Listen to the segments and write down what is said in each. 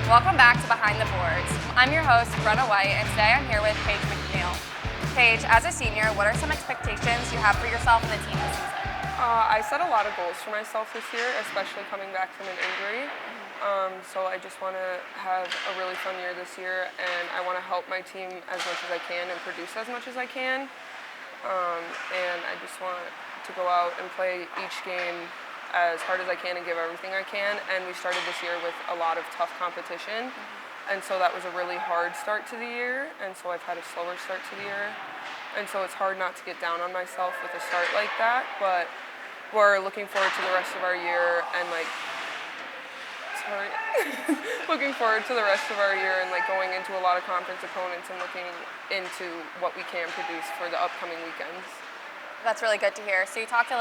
Welcome back to Behind the Boards. I'm your host, Brenna White, and today I'm here with Paige McNeil. Paige, as a senior, what are some expectations you have for yourself and the team this season? I set a lot of goals for myself this year, especially coming back from an injury. So I just want to have a really fun year this year, and I want to help my team as much as I can and produce as much as I can. And I just want to go out and play each game as hard as I can and give everything I can. And we started this year with a lot of tough competition. And so that was a really hard start to the year. And so I've had a slower start to the year. And so it's hard not to get down on myself with a start like that. But we're looking forward to the rest of our year and looking forward to the rest of our year and going into a lot of conference opponents and looking into what we can produce for the upcoming weekends. That's really good to hear. So you talked a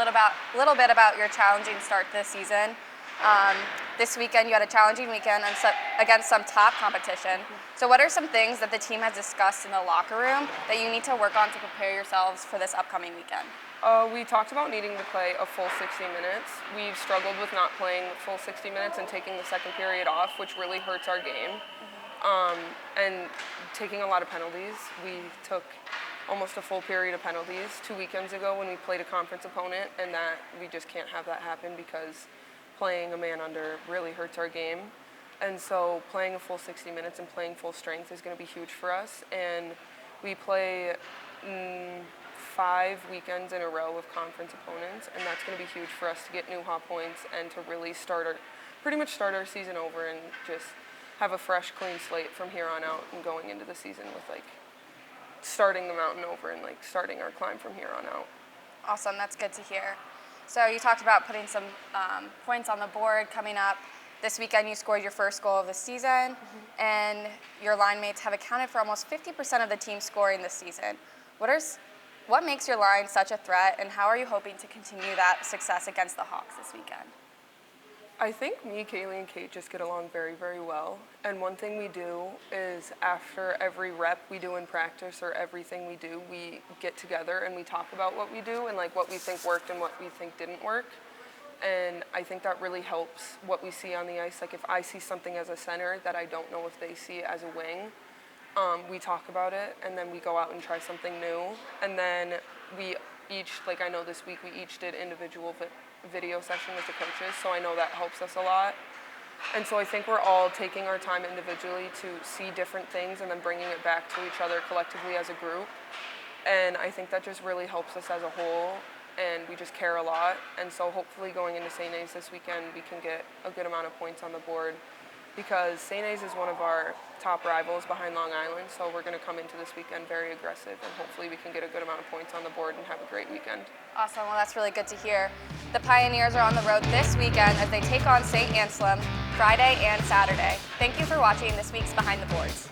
little bit about your challenging start this season. This weekend you had a challenging weekend against some top competition. So what are some things that the team has discussed in the locker room that you need to work on to prepare yourselves for this upcoming weekend? We talked about needing to play a full 60 minutes. We've struggled with not playing the full 60 minutes and taking the second period off, which really hurts our game. And taking a lot of penalties. We took almost a full period of penalties 2 weekends ago when we played a conference opponent, and that we just can't have that happen because playing a man under really hurts our game. And so playing a full 60 minutes and playing full strength is going to be huge for us. And we play 5 weekends in a row of conference opponents, and that's going to be huge for us to get new hot points and to really pretty much start our season over and just have a fresh, clean slate from here on out and going into the season with starting the mountain over and starting our climb from here on out. Awesome, that's good to hear. So you talked about putting some points on the board coming up. This weekend you scored your first goal of the season, and your line mates have accounted for almost 50% of the team scoring this season. What makes your line such a threat, and how are you hoping to continue that success against the Hawks this weekend? I think me, Kaylee, and Kate just get along very, very well. And one thing we do is after every rep we do in practice or everything we do, we get together and we talk about what we do and what we think worked and what we think didn't work. And I think that really helps what we see on the ice. If I see something as a center that I don't know if they see as a wing, we talk about it and then we go out and try something new. And then we each, I know this week we each did individual video session with the coaches, so I know that helps us a lot. And so I think we're all taking our time individually to see different things and then bringing it back to each other collectively as a group. And I think that just really helps us as a whole, and we just care a lot. And so hopefully going into Saint A's this weekend, we can get a good amount of points on the board, because Saint A's is one of our top rivals behind Long Island, so we're going to come into this weekend very aggressive, and hopefully we can get a good amount of points on the board and have a great weekend. Awesome, well that's really good to hear. The Pioneers are on the road this weekend as they take on Saint Anselm Friday and Saturday. Thank you for watching this week's Behind the Boards.